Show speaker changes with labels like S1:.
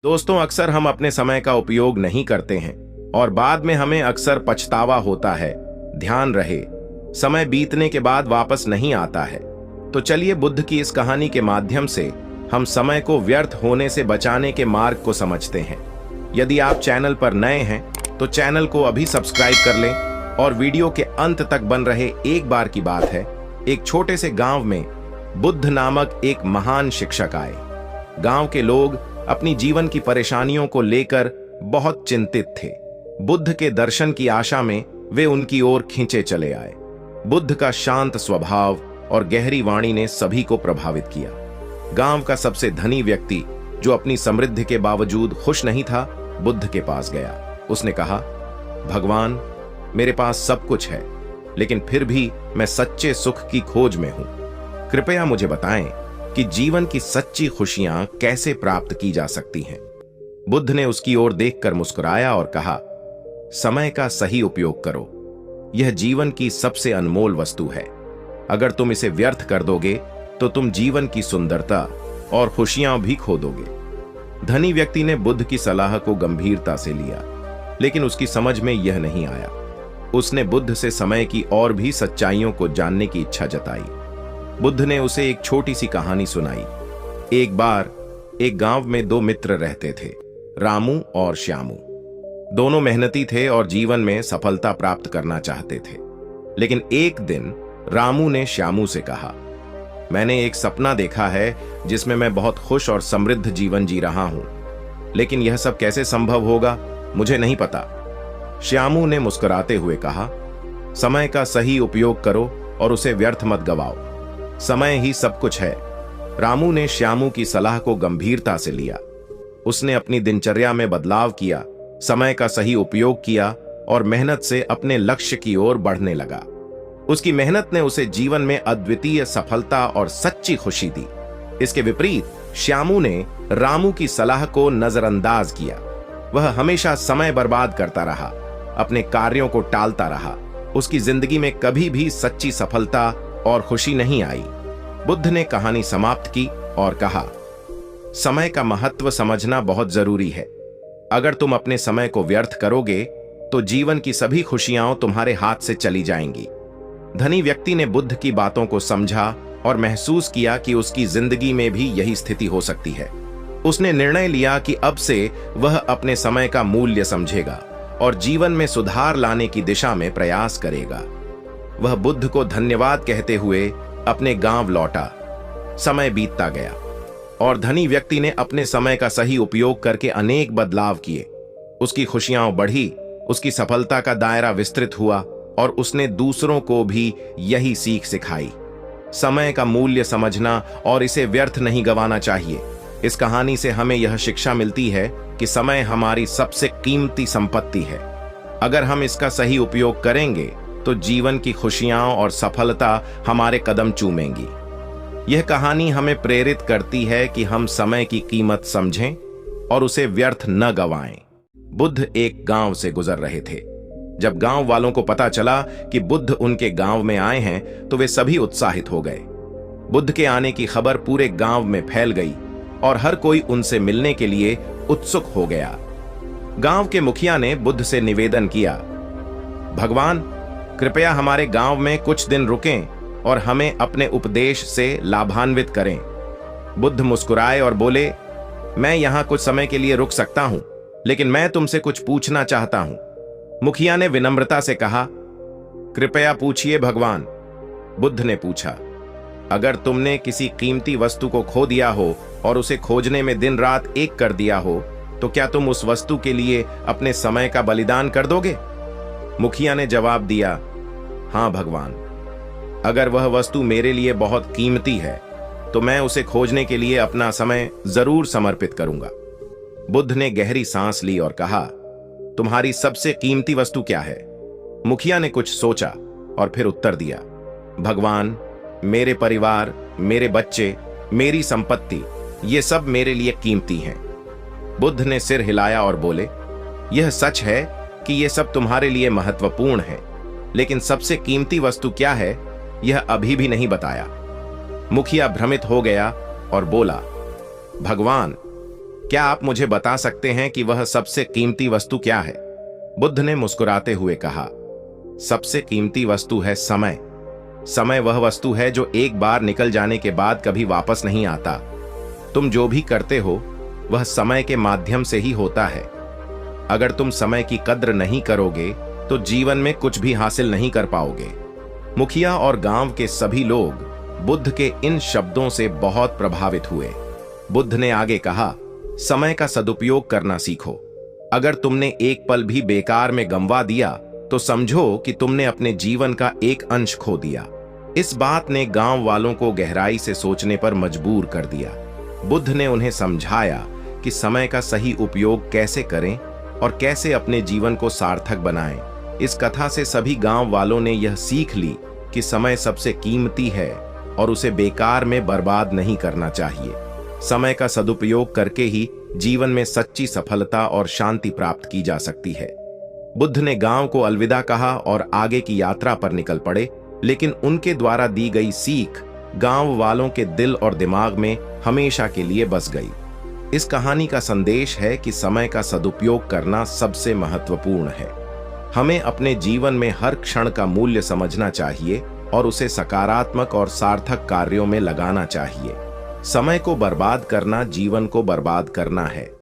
S1: दोस्तों, अक्सर हम अपने समय का उपयोग नहीं करते हैं और बाद में हमें अक्सर पछतावा होता है। ध्यान रहे, समय बीतने के बाद वापस नहीं आता है। तो चलिए बुद्ध की इस कहानी के माध्यम से हम समय को व्यर्थ होने से बचाने के मार्ग को समझते हैं। यदि आप चैनल पर नए हैं तो चैनल को अभी सब्सक्राइब कर लें और वीडियो के अंत तक बन रहे। एक बार की बात है, एक छोटे से गांव में बुद्ध नामक एक महान शिक्षक आए। गांव के लोग अपनी जीवन की परेशानियों को लेकर बहुत चिंतित थे। बुद्ध के दर्शन की आशा में वे उनकी ओर खींचे चले आए। बुद्ध का शांत स्वभाव और गहरी वाणी ने सभी को प्रभावित किया। गांव का सबसे धनी व्यक्ति, जो अपनी समृद्धि के बावजूद खुश नहीं था, बुद्ध के पास गया। उसने कहा, भगवान, मेरे पास सब कुछ है, लेकिन फिर भी मैं सच्चे सुख की खोज में हूं। कृपया मुझे बताएं कि जीवन की सच्ची खुशियां कैसे प्राप्त की जा सकती हैं। बुद्ध ने उसकी ओर देखकर मुस्कुराया और कहा, समय का सही उपयोग करो। यह जीवन की सबसे अनमोल वस्तु है। अगर तुम इसे व्यर्थ कर दोगे तो तुम जीवन की सुंदरता और खुशियां भी खो दोगे। धनी व्यक्ति ने बुद्ध की सलाह को गंभीरता से लिया, लेकिन उसकी समझ में यह नहीं आया। उसने बुद्ध से समय की और भी सच्चाइयों को जानने की इच्छा जताई। बुद्ध ने उसे एक छोटी सी कहानी सुनाई। एक बार एक गांव में दो मित्र रहते थे, रामू और श्यामू। दोनों मेहनती थे और जीवन में सफलता प्राप्त करना चाहते थे। लेकिन एक दिन रामू ने श्यामू से कहा, मैंने एक सपना देखा है जिसमें मैं बहुत खुश और समृद्ध जीवन जी रहा हूं, लेकिन यह सब कैसे संभव होगा, मुझे नहीं पता। श्यामू ने मुस्कुराते हुए कहा, समय का सही उपयोग करो और उसे व्यर्थ मत गवाओ। समय ही सब कुछ है। रामू ने श्यामू की सलाह को गंभीरता से लिया। उसने अपनी दिनचर्या में बदलाव किया, समय का सही उपयोग किया और मेहनत से अपने लक्ष्य की ओर बढ़ने लगा। उसकी मेहनत ने उसे जीवन में अद्वितीय सफलता और सच्ची खुशी दी। इसके विपरीत श्यामू ने रामू की सलाह को नजरअंदाज किया। वह हमेशा समय बर्बाद करता रहा, अपने कार्यों को टालता रहा। उसकी जिंदगी में कभी भी सच्ची सफलता और खुशी नहीं आई। बुद्ध ने कहानी समाप्त की और कहा, समय का महत्व समझना बहुत जरूरी है। अगर तुम अपने समय को व्यर्थ करोगे तो जीवन की सभी खुशियां तुम्हारे हाथ से चली जाएंगी। धनी व्यक्ति ने बुद्ध की बातों को समझा और महसूस किया कि उसकी जिंदगी में भी यही स्थिति हो सकती है। उसने निर्णय लिया कि अब से वह अपने समय का मूल्य समझेगा और जीवन में सुधार लाने की दिशा में प्रयास करेगा। वह बुद्ध को धन्यवाद कहते हुए अपने गांव लौटा। समय बीतता गया और धनी व्यक्ति ने अपने समय का सही उपयोग करके अनेक बदलाव किए। उसकी खुशियां बढ़ी, उसकी सफलता का दायरा विस्तृत हुआ और उसने दूसरों को भी यही सीख सिखाई। समय का मूल्य समझना और इसे व्यर्थ नहीं गंवाना चाहिए। इस कहानी से हमें यह शिक्षा मिलती है कि समय हमारी सबसे कीमती संपत्ति है। अगर हम इसका सही उपयोग करेंगे तो जीवन की खुशियां और सफलता हमारे कदम चूमेंगी। यह कहानी हमें प्रेरित करती है कि हम समय की कीमत समझें और उसे व्यर्थ न गंवाएं। बुद्ध एक गांव से गुजर रहे थे। जब गांव वालों को पता चला कि बुद्ध उनके गांव में आए हैं तो वे सभी उत्साहित हो गए। बुद्ध के आने की खबर पूरे गांव में फैल गई और हर कोई उनसे मिलने के लिए उत्सुक हो गया। गांव के मुखिया ने बुद्ध से निवेदन किया, भगवान, कृपया हमारे गांव में कुछ दिन रुकें और हमें अपने उपदेश से लाभान्वित करें। बुद्ध मुस्कुराए और बोले, मैं यहां कुछ समय के लिए रुक सकता हूं, लेकिन मैं तुमसे कुछ पूछना चाहता हूं। मुखिया ने विनम्रता से कहा, कृपया पूछिए भगवान। बुद्ध ने पूछा, अगर तुमने किसी कीमती वस्तु को खो दिया हो और उसे खोजने में दिन रात एक कर दिया हो, तो क्या तुम उस वस्तु के लिए अपने समय का बलिदान कर दोगे? मुखिया ने जवाब दिया, हां भगवान, अगर वह वस्तु मेरे लिए बहुत कीमती है तो मैं उसे खोजने के लिए अपना समय जरूर समर्पित करूंगा। बुद्ध ने गहरी सांस ली और कहा, तुम्हारी सबसे कीमती वस्तु क्या है? मुखिया ने कुछ सोचा और फिर उत्तर दिया, भगवान, मेरे परिवार, मेरे बच्चे, मेरी संपत्ति, ये सब मेरे लिए कीमती हैं। बुद्ध ने सिर हिलाया और बोले, यह सच है कि ये सब तुम्हारे लिए महत्वपूर्ण है, लेकिन सबसे कीमती वस्तु क्या है यह अभी भी नहीं बताया। मुखिया भ्रमित हो गया और बोला, भगवान, क्या आप मुझे बता सकते हैं कि वह सबसे कीमती वस्तु क्या है? बुद्ध ने मुस्कुराते हुए कहा, सबसे कीमती वस्तु है समय। समय वह वस्तु है जो एक बार निकल जाने के बाद कभी वापस नहीं आता। तुम जो भी करते हो वह समय के माध्यम से ही होता है। अगर तुम समय की कद्र नहीं करोगे तो जीवन में कुछ भी हासिल नहीं कर पाओगे। मुखिया और गांव के सभी लोग बुद्ध के इन शब्दों से बहुत प्रभावित हुए। बुद्ध ने आगे कहा, समय का सदुपयोग करना सीखो। अगर तुमने एक पल भी बेकार में गंवा दिया तो समझो कि तुमने अपने जीवन का एक अंश खो दिया। इस बात ने गांव वालों को गहराई से सोचने पर मजबूर कर दिया। बुद्ध ने उन्हें समझाया कि समय का सही उपयोग कैसे करें और कैसे अपने जीवन को सार्थक बनाएं। इस कथा से सभी गांव वालों ने यह सीख ली कि समय सबसे कीमती है और उसे बेकार में बर्बाद नहीं करना चाहिए। समय का सदुपयोग करके ही जीवन में सच्ची सफलता और शांति प्राप्त की जा सकती है। बुद्ध ने गांव को अलविदा कहा और आगे की यात्रा पर निकल पड़े, लेकिन उनके द्वारा दी गई सीख गांव वालों के दिल और दिमाग में हमेशा के लिए बस गई। इस कहानी का संदेश है कि समय का सदुपयोग करना सबसे महत्वपूर्ण है। हमें अपने जीवन में हर क्षण का मूल्य समझना चाहिए और उसे सकारात्मक और सार्थक कार्यों में लगाना चाहिए। समय को बर्बाद करना जीवन को बर्बाद करना है।